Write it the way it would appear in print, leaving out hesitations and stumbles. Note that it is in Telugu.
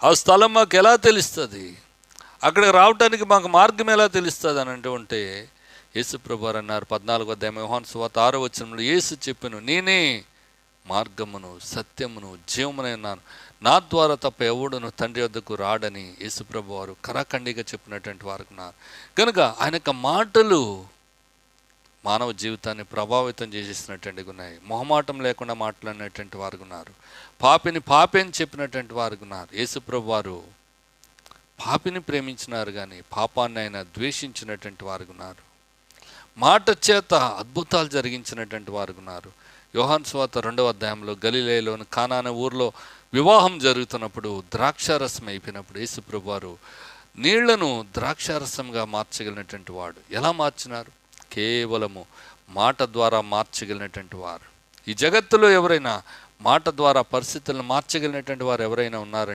ఆ స్థలం మాకు ఎలా తెలుస్తుంది, అక్కడికి రావడానికి మాకు మార్గం ఎలా తెలుస్తుంది అని ఉంటే యేసు ప్రభువారు అన్నారు 14వ అధ్యాయం యోహాను సువార్త 6వ వచనంలో యేసు చెప్పెను, నేనే మార్గమును సత్యమును జీవమునైనాను, నా ద్వారా తప్ప ఎవడును తండ్రి వద్దకు రాడని యేసు ప్రభువారు కరాఖండిగా చెప్పినటువంటి వారు ఉన్నారు. కనుక ఆయన యొక్క మాటలు మానవ జీవితాన్ని ప్రభావితం చేసేసినటువంటి ఉన్నాయి. మొహమాటం లేకుండా మాట్లాడినటువంటి వారు ఉన్నారు. పాపిని పాపి అని చెప్పినటువంటి వారు ఉన్నారు. యేసు ప్రభువారు పాపిని ప్రేమించినారు కానీ పాపాన్ని ఆయన ద్వేషించినటువంటి వారు ఉన్నారు. మాట చేత అద్భుతాలు జరిగించినటువంటి వారు ఉన్నారు. యోహాను సువార్త 2వ అధ్యాయంలో గలిలయలోని కానా అనే ఊరిలో వివాహం జరుగుతున్నప్పుడు ద్రాక్షారసం అయిపోయినప్పుడు యేసు ప్రభువారు నీళ్లను ద్రాక్షారసంగా మార్చగలిగినటువంటి వాడు. ఎలా మార్చినారు? కేవలము మాట ద్వారా మార్చగలిగినటువంటి వారు. ఈ జగత్తులో ఎవరైనా మాట ద్వారా పరిస్థితులను మార్చగలిగినటువంటి వారు ఎవరైనా ఉన్నారంటే